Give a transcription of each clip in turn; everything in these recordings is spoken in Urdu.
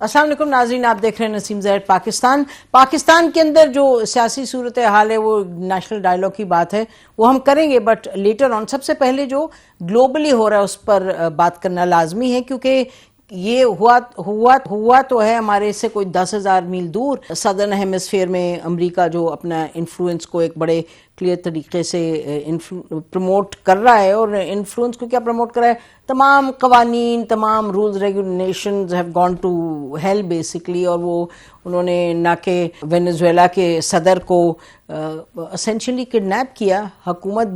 السلام علیکم ناظرین، آپ دیکھ رہے ہیں نسیم زہر پاکستان کے اندر جو سیاسی صورتحال ہے وہ نیشنل ڈائیلاگ کی بات ہے، وہ ہم کریں گے بٹ لیٹر آن. سب سے پہلے جو گلوبلی ہو رہا ہے اس پر بات کرنا لازمی ہے، کیونکہ یہ ہوا تو ہے ہمارے سے کوئی 10,000 میل دور. سدرن ہیمسفیئر میں امریکہ جو اپنا انفلوئنس کو ایک بڑے کلیئر طریقے سے پروموٹ کر رہا ہے، اور انفلوئنس کو کیا پروموٹ کر رہا ہے، تمام قوانین، تمام rules regulations have gone to hell basically. اور وہ انہوں نے نہ کہ وینزویلا کے صدر کو اسینشلی کڈنیپ کیا، حکومت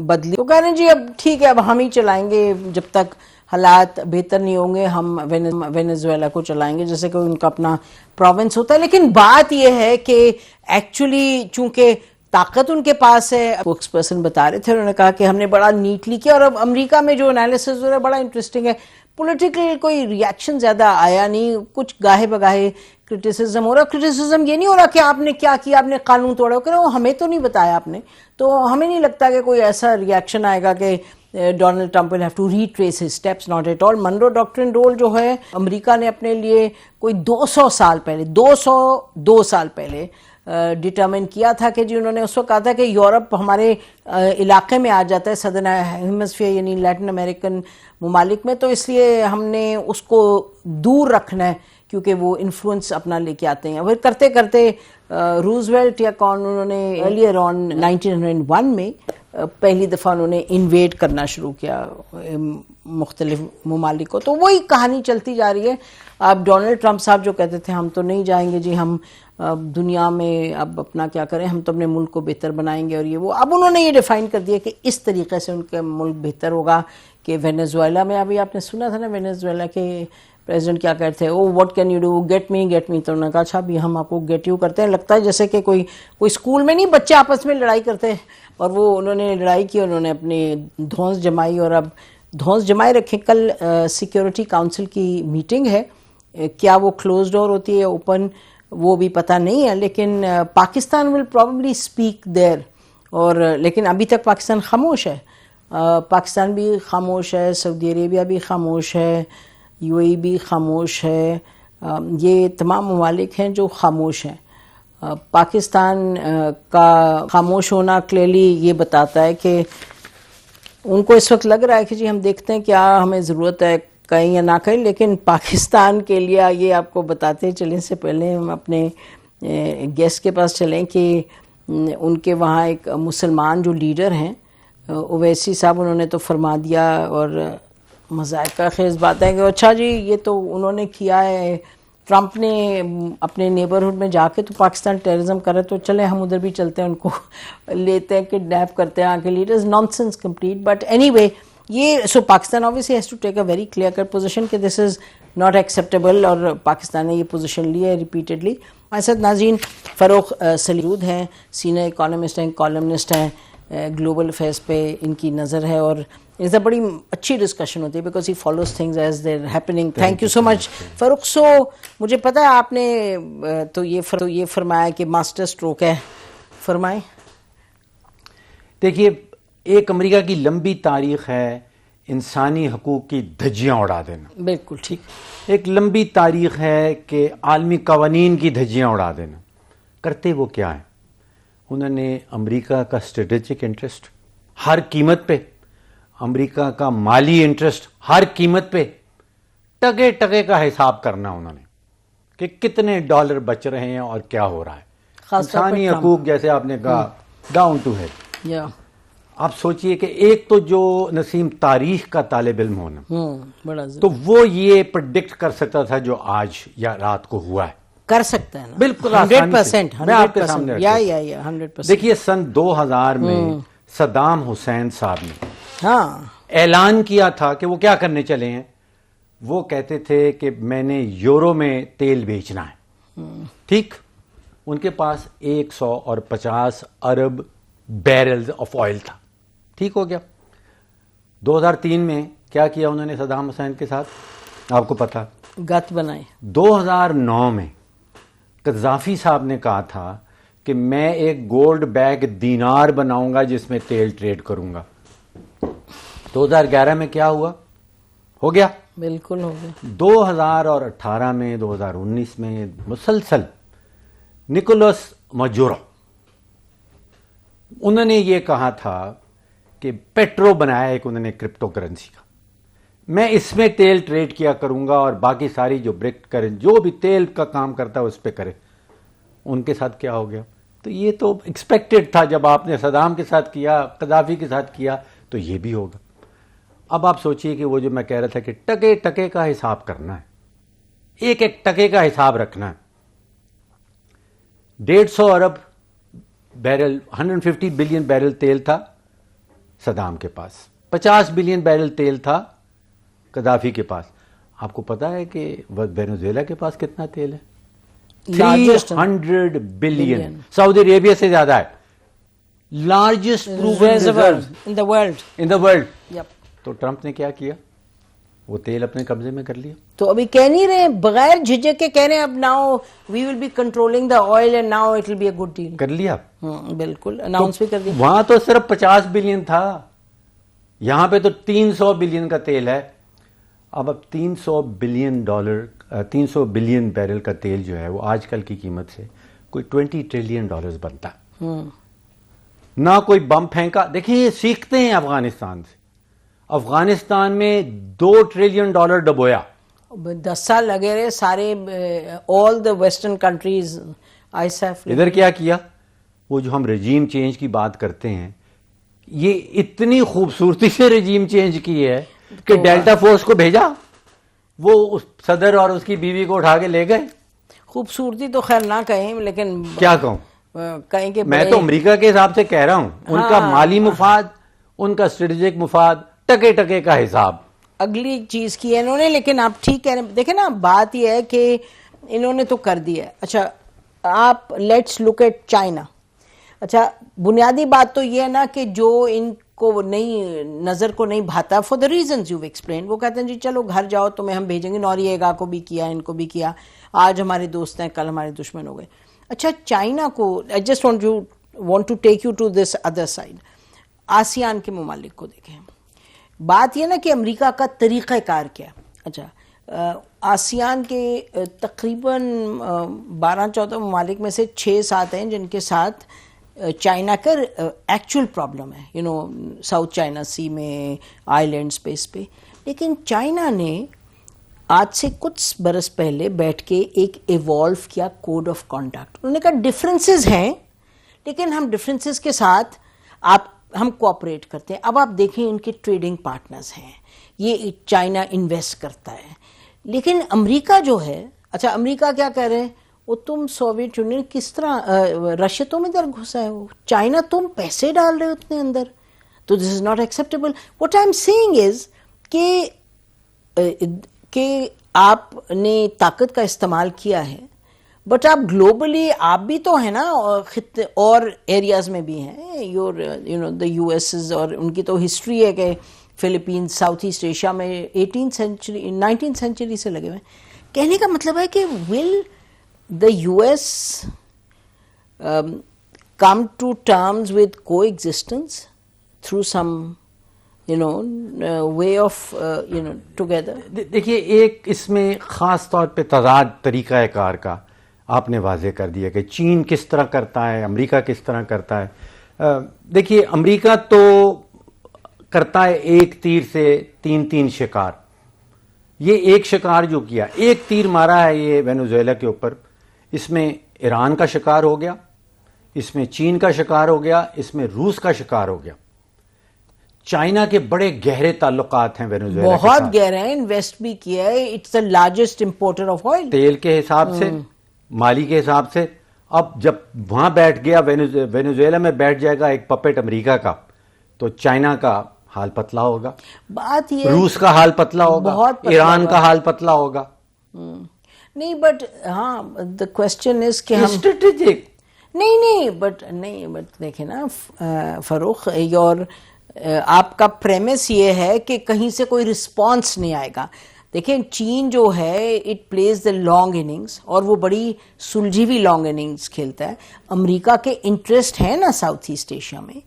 بدلی، تو کہہ رہے ہیں جی اب ٹھیک ہے، اب ہم ہی چلائیں گے، جب تک حالات بہتر نہیں ہوں گے ہم وینزویلا کو چلائیں گے، جیسے کہ ان کا اپنا پروونس ہوتا ہے. لیکن بات یہ ہے کہ ایکچولی چونکہ طاقت ان کے پاس ہے، اسپوکس پرسن بتا رہے تھے، انہوں نے کہا کہ ہم نے بڑا نیٹلی کیا. اور اب امریکہ میں جو انالیسز ہو رہا ہے بڑا انٹرسٹنگ ہے. پولیٹیکل کوئی ریاکشن زیادہ آیا نہیں، کچھ گاہے بگاہے کرٹیسزم ہو رہا. کرٹیسزم یہ نہیں ہو رہا کہ آپ نے کیا کیا، آپ نے قانون توڑا، کہ وہ ہمیں تو نہیں بتایا آپ نے. تو ہمیں نہیں لگتا کہ کوئی ایسا ریاکشن آئے گا کہ Donald Trump will have to retrace his steps. not at all. Monroe doctrine rule جو ہے امریکہ نے اپنے لیے کوئی 202 سال پہلے ڈٹرمن کیا تھا کہ جی انہوں نے اس وقت کہا تھا کہ یورپ ہمارے علاقے میں آ جاتا ہے، سدرن ہیمسفیئر یعنی لیٹن امریکن ممالک میں، تو اس لیے ہم نے اس کو دور رکھنا ہے کیونکہ وہ انفلوئنس اپنا لے کے آتے ہیں. پھر کرتے کرتے روزویلٹ یا کون، انہوں نے ارلیئر آن 1901 میں پہلی دفعہ انہوں نے انویڈ کرنا شروع کیا مختلف ممالک کو. تو وہی کہانی چلتی جا رہی ہے. اب ڈونلڈ ٹرمپ صاحب جو کہتے تھے ہم تو نہیں جائیں گے جی، ہم دنیا میں اب اپنا کیا کریں، ہم تو اپنے ملک کو بہتر بنائیں گے، اور یہ وہ اب انہوں نے یہ ڈیفائن کر دیا کہ اس طریقے سے ان کا ملک بہتر ہوگا. کہ وینزویلا میں ابھی آپ نے سنا تھا نا، وینزویلا کے پریزیڈنٹ کیا کہتے ہیں، او what can you do, get me. تو انہوں نے کہا اچھا بھی ہم آپ کو گیٹ یو کرتے ہیں. لگتا ہے جیسے کہ کوئی اسکول میں نہیں بچے آپس میں لڑائی کرتے ہیں، اور وہ انہوں نے لڑائی کی، انہوں نے اپنے دھونس جمائی، اور اب دھونس جمائے رکھیں. کل سیکیورٹی کاؤنسل کی میٹنگ ہے، کیا وہ کلوز ڈور ہوتی ہے یا اوپن وہ بھی پتہ نہیں ہے، لیکن پاکستان ول پروبیبلی اسپیک دیر. اور لیکن ابھی تک پاکستان خاموش ہے. پاکستان بھی خاموش ہے، سعودی عربیہ بھی خاموش ہے، یو اے ای بھی خاموش ہے. یہ تمام ممالک ہیں جو خاموش ہیں. پاکستان کا خاموش ہونا کلیئرلی یہ بتاتا ہے کہ ان کو اس وقت لگ رہا ہے کہ جی ہم دیکھتے ہیں کیا ہمیں ضرورت ہے کہیں یا نہ کہیں. لیکن پاکستان کے لیے یہ آپ کو بتاتے چلیں سے پہلے ہم اپنے گیسٹ کے پاس چلیں کہ ان کے وہاں ایک مسلمان جو لیڈر ہیں اویسی صاحب، انہوں نے تو فرما دیا، اور مذائقہ خیز بات ہے کہ اچھا جی یہ تو انہوں نے کیا ہے، ٹرمپ نے اپنے نیبرہڈ میں جا کے تو پاکستان ٹیررزم کرے، تو چلیں ہم ادھر بھی چلتے ہیں، ان کو لیتے ہیں، کڈنیپ کرتے ہیں آگے leaders. Naan sense complete. But any way یہ سو Pakistan obviously has to take a very clear cut position کہ this is not acceptable، اور پاکستان نے یہ پوزیشن لی ہے ریپیٹڈلی. ہمارے ساتھ ناظرین فاروق سلیود ہیں، سینئر اکانومسٹ ہیں، کالمنسٹ ہیں، گلوبل افیئرس پہ ان کی نظر ہے، اور اس سے بڑی اچھی ڈسکشن ہوتی ہے because he follows things as they're happening. Thank you so much Farooq. So مجھے پتا ہے آپ نے تو یہ فرمایا کہ ماسٹر اسٹروک ہے، فرمائیں. دیکھیے، ایک امریکہ کی لمبی تاریخ ہے انسانی حقوق کی دھجیاں اڑا دینا. بالکل ٹھیک. ایک لمبی تاریخ ہے کہ عالمی قوانین کی دھجیاں اڑا دینا. کرتے وہ کیا ہیں؟ انہوں نے امریکہ کا اسٹریٹجک انٹرسٹ ہر قیمت پہ، امریکہ کا مالی انٹرسٹ ہر قیمت پہ، ٹگے ٹگے کا حساب کرنا انہوں نے کہ کتنے ڈالر بچ رہے ہیں اور کیا ہو رہا ہے. انسانی حقوق جیسے آپ نے کہا ڈاؤن ٹو ہیڈ. آپ سوچئے کہ ایک تو جو نسیم تاریخ کا طالب علم ہونا، تو وہ یہ پرڈکٹ کر سکتا تھا جو آج یا رات کو ہوا ہے، کر سکتا ہے نا، بالکل 100%. میں آپ کے سامنے 100%. دیکھیے سن 2000 میں صدام حسین صاحب نے اعلان کیا تھا کہ وہ کیا کرنے چلے ہیں. وہ کہتے تھے کہ میں نے یورو میں تیل بیچنا ہے. ٹھیک، ان کے پاس 150 ارب بیرلز آف آئل تھا. ٹھیک ہو گیا. 2003 میں کیا کیا انہوں نے صدام حسین کے ساتھ، آپ کو پتا، گت بنائے. 2009 میں قذافی صاحب نے کہا تھا کہ میں ایک گولڈ بیگ دینار بناؤں گا جس میں تیل ٹریڈ کروں گا. 2011 میں کیا ہوا؟ ہو گیا. بالکل ہو گیا. 2018 میں 2019 میں مسلسل نکولس ماجورو انہوں نے یہ کہا تھا کہ پیٹرو بنایا ایک انہوں نے کرپٹو کرنسی کا, میں اس میں تیل ٹریڈ کیا کروں گا اور باقی ساری جو بریک کریں جو بھی تیل کا کام کرتا ہے اس پہ کرے. ان کے ساتھ کیا ہو گیا؟ تو یہ تو ایکسپیکٹڈ تھا, جب آپ نے صدام کے ساتھ کیا, قذافی کے ساتھ کیا, تو یہ بھی ہوگا. اب آپ سوچئے کہ وہ جو میں کہہ رہا تھا کہ ٹکے ٹکے کا حساب کرنا ہے, ایک ایک ٹکے کا حساب رکھنا ہے. 150 ارب بیرل 150 بلین بیرل تیل تھا صدام کے پاس, 50 بلین بیرل تیل تھا قذافی کے پاس. آپ کو پتا ہے کہ وینزویلا کے پاس کتنا تیل ہے؟ 300 بلین. سعودی عربیہ سے زیادہ ہے. Largest in the world. تو ٹرمپ نے کیا کیا؟ وہ تیل اپنے قبضے میں کر لیا. تو ابھی کہہ نہیں رہے بغیر جھجک کے کہہ رہے ہیں اب now we will be controlling the oil and now it will be a good deal. کر لیا, بالکل اناؤنس بھی کر دیا. وہاں تو صرف 50 بلین تھا, یہاں پہ تو 300 بلین کا تیل ہے. اب 300 بلین بیرل کا تیل جو ہے وہ آج کل کی قیمت سے کوئی $20 ٹریلین بنتا. نہ کوئی بم پھینکا. دیکھیں یہ سیکھتے ہیں افغانستان سے. افغانستان میں $2 ٹریلین ڈبویا. 10 سال لگے رہے سارے آل دا ویسٹرن کنٹریز. ادھر کیا کیا؟ وہ جو ہم رجیم چینج کی بات کرتے ہیں, یہ اتنی خوبصورتی سے رجیم چینج کی ہے کہ ڈیلٹا فورس کو بھیجا, وہ صدر اور اس کی بیوی کو اٹھا کے لے گئے. خوبصورتی تو خیر نہ کہیں, لیکن کیا کہوں, کہیں کہ میں تو امریکہ کے حساب سے کہہ رہا ہوں, ان کا مالی مفاد, ان کا اسٹریٹجک مفاد, ٹکے ٹکے کا حساب. اگلی چیز کی ہے انہوں نے, لیکن آپ ٹھیک کہہ رہے ہیں. دیکھیں نا بات یہ ہے کہ انہوں نے تو کر دیا ہے. اچھا آپ لیٹس لک ایٹ چائنا. اچھا بنیادی بات تو یہ ہے نا کہ جو ان کو نہیں نظر کو نہیں بھاتا for the reasons you explain, وہ کہتے ہیں جی چلو گھر جاؤ تمہیں ہم بھیجیں گے. نوریگا کو بھی کیا, ان کو بھی کیا, آج ہمارے دوست ہیں کل ہمارے دشمن ہو گئے. اچھا چائنا کو I just want to take you to this other side. ASEAN کے ممالک کو دیکھیں. بات یہ نا کہ امریکہ کا طریقہ کار کیا. اچھا آسیان کے تقریباً 12-14 ممالک میں سے 6-7 ہیں جن کے ساتھ چائنا کا ایکچوئل پرابلم ہے, you know south China Sea میں, آئی لینڈ اسپیس پہ. لیکن چائنا نے آج سے کچھ برس پہلے بیٹھ کے ایک ایوالو کیا کوڈ آف کانڈکٹ. انہوں نے کہا ڈفرینسز ہیں لیکن ہم ڈفرینسز کے ساتھ ہم کوآپریٹ کرتے ہیں. اب آپ دیکھیں ان کے ٹریڈنگ پارٹنرز ہیں, یہ چائنا انویسٹ کرتا ہے. لیکن امریکہ جو ہے, اچھا امریکہ کیا کہہ رہے ہیں, وہ تم سوویت یونین کس طرح رشیا تم ادھر گھسا ہے, وہ چائنا تم پیسے ڈال رہے ہو اتنے اندر, تو this is not acceptable. What I am seeing is کہ آپ نے طاقت کا استعمال کیا ہے, بٹ آپ گلوبلی آپ بھی تو ہیں نا, اور ایریاز میں بھی ہیں. You know the U S, اور ان کی تو ہسٹری ہے کہ فلپینز ساؤتھ ایسٹ ایشیا میں 19th سینچری سے لگے ہوئے. کہنے کا مطلب ہے کہ ول the US come to terms with coexistence through some way of together. دیکھیے ایک اس میں خاص طور پہ تضاد طریقہ کار کا آپ نے واضح کر دیا کہ چین کس طرح کرتا ہے, امریکہ کس طرح کرتا ہے. دیکھیے امریکہ تو کرتا ہے ایک تیر سے 3 شکار. یہ ایک شکار جو کیا, ایک تیر مارا ہے یہ وینزویلا کے اوپر, اس میں ایران کا شکار ہو گیا, اس میں چین کا شکار ہو گیا, اس میں روس کا شکار ہو گیا. چائنا کے بڑے گہرے تعلقات ہیں وینزویلا کے ساتھ, بہت گہرے ہیں, انویسٹ بھی کیا ہے. It's the largest importer of oil, تیل کے حساب سے, مالی کے حساب سے. اب جب وہاں بیٹھ گیا وینزویلا میں بیٹھ جائے گا ایک پپٹ امریکہ کا, تو چائنا کا حال پتلا ہوگا, بات یہ روس کا حال پتلا ہوگا, ایران کا حال پتلا ہوگا. نہیں بٹ ہاں دا کوشچن از کہ ہم اسٹریٹجک نہیں بٹ دیکھیں نا فاروق, اور آپ کا پریمس یہ ہے کہ کہیں سے کوئی رسپانس نہیں آئے گا. دیکھیں چین جو ہے it please the long innings, اور وہ بڑی سلجھی ہوئی لانگ اننگز کھیلتا ہے. امریکہ کے انٹرسٹ ہیں نا ساؤتھ ایسٹ ایشیا میں,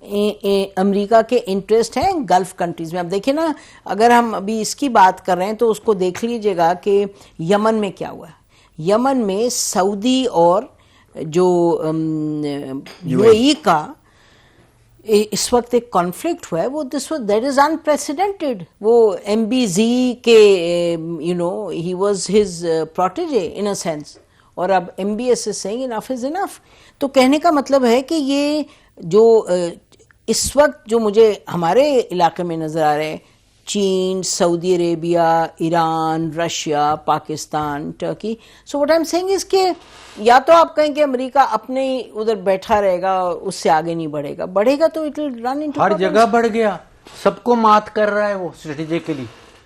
امریکہ کے انٹرسٹ ہیں گلف کنٹریز میں. اب دیکھیں نا, اگر ہم ابھی اس کی بات کر رہے ہیں تو اس کو دیکھ لیجئے گا کہ یمن میں کیا ہوا ہے. یمن میں سعودی اور جو یو اے ای کا اس وقت ایک کانفلکٹ ہوا ہے, وہ دیٹ از انپریسیڈنٹڈ. وہ ایم بی زی کے he was his protege in a sense, اور اب M B S is seeing enough is enough. تو کہنے کا مطلب ہے کہ یہ جو اس وقت جو مجھے ہمارے علاقے میں نظر آ رہے ہیں, چین, سعودی عربیہ, ایران, Russia, Pakistan, Turkey, so what I am seeing is کہ یا تو آپ کہیں کہ امریکہ اپنے ادھر بیٹھا رہے گا, اس سے آگے نہیں بڑھے گا تو اٹ ول رن انٹو ہر جگہ بڑھ گیا, سب کو مات کر رہا ہے وہ اسٹریٹجیکلی.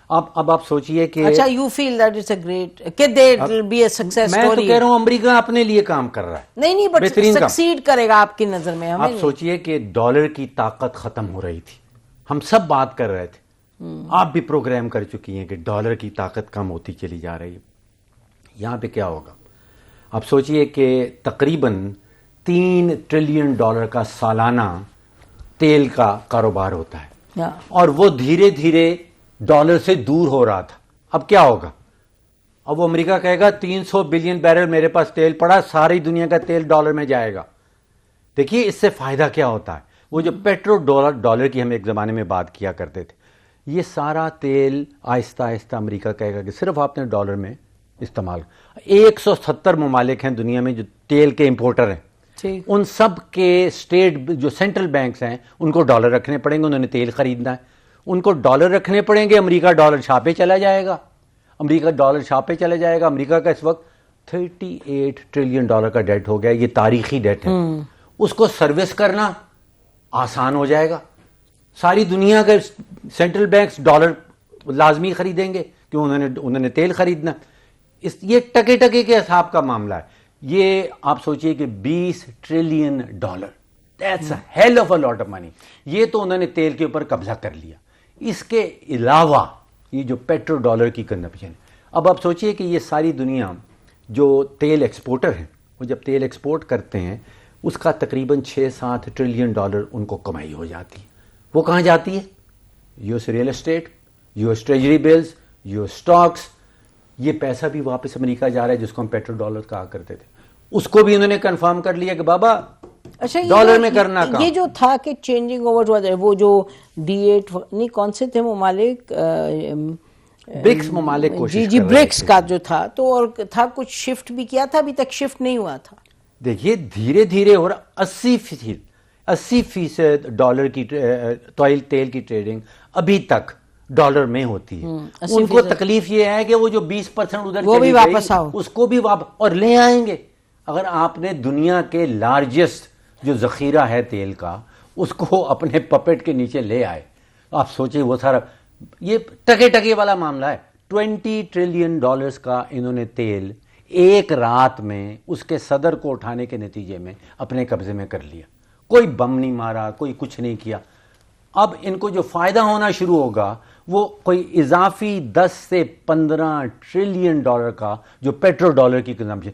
اب آپ سوچئے کہ اچھا you feel that it's a great کہ there will be a success میں تو کہہ رہا ہوں امریکہ اپنے لیے کام کر رہا ہے. نہیں بٹ سکسیڈ کرے گا آپ کی نظر میں. آپ سوچئے کہ ڈالر کی طاقت ختم ہو رہی تھی, ہم سب بات کر رہے تھے, آپ بھی پروگرام کر چکی ہیں کہ ڈالر کی طاقت کم ہوتی چلی جا رہی ہے. یہاں پہ کیا ہوگا؟ آپ سوچئے کہ تقریباً $3 ٹریلین کا سالانہ تیل کا کاروبار ہوتا ہے, اور وہ دھیرے دھیرے ڈالر سے دور ہو رہا تھا. اب کیا ہوگا؟ اب وہ امریکہ کہے گا 300 بلین بیرل میرے پاس تیل پڑا, ساری دنیا کا تیل ڈالر میں جائے گا. دیکھیے اس سے فائدہ کیا ہوتا ہے. وہ جو پیٹرو ڈالر کی ہم ایک زمانے میں بات کیا کرتے تھے, یہ سارا تیل آہستہ آہستہ امریکہ کہے گا کہ صرف آپ نے ڈالر میں استعمال. 170 ممالک ہیں دنیا میں جو تیل کے امپورٹر ہیں, ان سب کے اسٹیٹ جو سینٹرل بینکس ہیں ان کو ڈالر رکھنے پڑیں گے, انہوں نے تیل خریدنا ہے, ان کو ڈالر رکھنے پڑیں گے. امریکہ ڈالر چھاپے چلا جائے گا, امریکہ کا اس وقت $38 ٹریلین کا ڈیٹ ہو گیا, یہ تاریخی ڈیٹ ہے. اس کو سروس کرنا آسان ہو جائے گا. ساری دنیا کے سینٹرل بینکس ڈالر لازمی خریدیں گے کیوں انہوں نے تیل خریدنا. یہ ٹکے ٹکے کے حساب کا معاملہ ہے. یہ آپ سوچئے کہ $20 trillion, that's a heel of a lot of money. یہ تو انہوں نے تیل کے اوپر قبضہ کر لیا. اس کے علاوہ یہ جو پیٹرو ڈالر کی کنزمپشن ہے, اب آپ سوچئے کہ یہ ساری دنیا جو تیل ایکسپورٹر ہیں, وہ جب تیل ایکسپورٹ کرتے ہیں اس کا تقریباً $6-7 ٹریلین ان کو کمائی ہو جاتی ہے. وہ کہاں جاتی ہے؟ U S real estate, U S treasury bills, U S stocks. یہ پیسہ بھی واپس امریکہ جا رہا ہے جس کو ہم پیٹرو ڈالر کہا کرتے تھے. اس کو بھی انہوں نے کنفرم کر لیا کہ بابا ڈالر میں کرنا کام. یہ جو تھا کہ چینجنگ اوور, وہ جو D8 نہیں کون سے تھے ممالک, برکس ممالک کوشش جی برکس کا جو تھا, تو اور تھا کچھ شفٹ بھی کیا تھا, ابھی تک شفٹ نہیں ہوا تھا. دیکھیے دھیرے دھیرے ہو رہا. 80% ڈالر کی تیل کی ٹریڈنگ ابھی تک ڈالر میں ہوتی ہے. ان کو تکلیف یہ ہے کہ وہ جو 20% ادھر وہ بھی واپس آؤ, اس کو بھی واپس اور لے آئیں گے. اگر آپ نے دنیا کے لارجسٹ جو ذخیرہ ہے تیل کا اس کو اپنے پپیٹ کے نیچے لے آئے, آپ سوچیں وہ سارا یہ ٹکے ٹکے والا معاملہ ہے. $20 ٹریلین کا انہوں نے تیل ایک رات میں اس کے صدر کو اٹھانے کے نتیجے میں اپنے قبضے میں کر لیا. کوئی بم نہیں مارا, کوئی کچھ نہیں کیا. اب ان کو جو فائدہ ہونا شروع ہوگا وہ کوئی اضافی 10 سے 15 ٹریلین کا جو پیٹرو ڈالر کی کنزمپشن,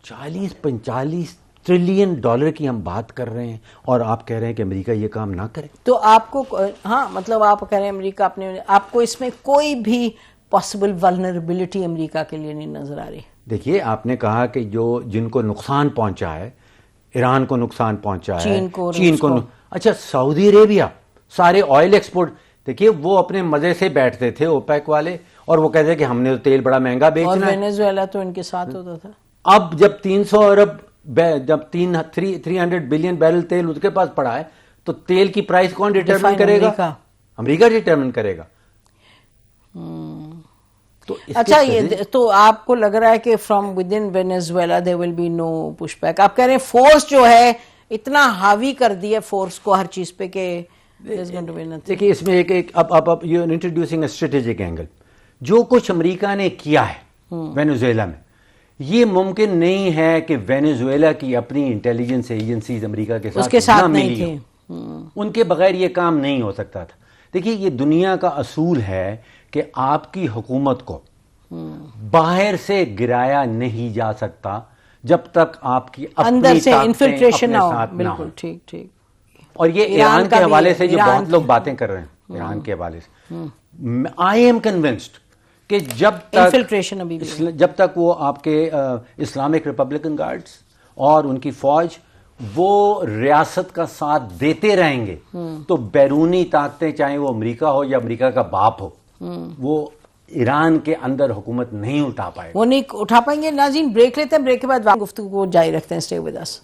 40-45 ٹریلین کی ہم بات کر رہے ہیں, اور آپ کہہ رہے ہیں کہ امریکہ یہ کام نہ کرے. تو آپ کو ہاں مطلب آپ کہہ رہے ہیں امریکہ اپنے, آپ کو اس میں کوئی بھی پاسبل ولنریبلٹی امریکہ کے لیے نہیں نظر آ رہی؟ دیکھیے آپ نے کہا کہ جن کو نقصان پہنچا ہے, ایران کو نقصان پہنچا ہے, چین کو اچھا سعودی عربیہ سارے آئل ایکسپورٹ, دیکھیے وہ اپنے مزے سے بیٹھتے تھے اوپیک والے, اور وہ کہتے ہیں کہ ہم نے تو تیل بڑا مہنگا بیچنا ہے. وینیزویلا تو ان کے ساتھ ہوتا تھا. اب جب 300 ارب جب 300 بلین بیرل تیل اس کے پاس پڑا ہے تو تیل کی پرائس کون ڈیٹرمن کرے گا؟ امریکہ ڈیٹرمن کرے گا. اچھا یہ تو آپ کو لگ رہا ہے کہ from within Venezuela there will be no push back. آپ کہہ رہے ہیں فورس جو ہے اتنا حاوی کر دیا فورس کو ہر چیز پہ کہ دیکھیے اس میں ایک اب you introducing a strategic angle. جو کچھ امریکہ نے کیا ہے وینیزویلا میں, یہ ممکن نہیں ہے کہ وینیزویلا کی اپنی انٹیلیجنس ایجنسیز امریکہ کے ساتھ نہ ملی ہوں. ان کے بغیر یہ کام نہیں ہو سکتا تھا. دیکھیے یہ دنیا کا اصول ہے کہ آپ کی حکومت کو باہر سے گرایا نہیں جا سکتا جب تک آپ کی اندر سے انفلٹریشن نہ ہو. بالکل ٹھیک ٹھیک. اور یہ ایران کے حوالے سے جو بہت لوگ باتیں کر رہے ہیں ایران کے حوالے سے، آئی ایم کنونسڈ کہ جب تک وہ آپ کے اسلامک ریپبلکن گارڈز اور ان کی فوج وہ ریاست کا ساتھ دیتے رہیں گے تو بیرونی طاقتیں چاہے وہ امریکہ ہو یا امریکہ کا باپ ہو وہ ایران کے اندر حکومت نہیں اٹھا پائے گا، وہ نہیں اٹھا پائیں گے. ناظرین بریک لیتے ہیں، بریک کے بعد گفتگو کو جاری رکھتے ہیں. Stay with us.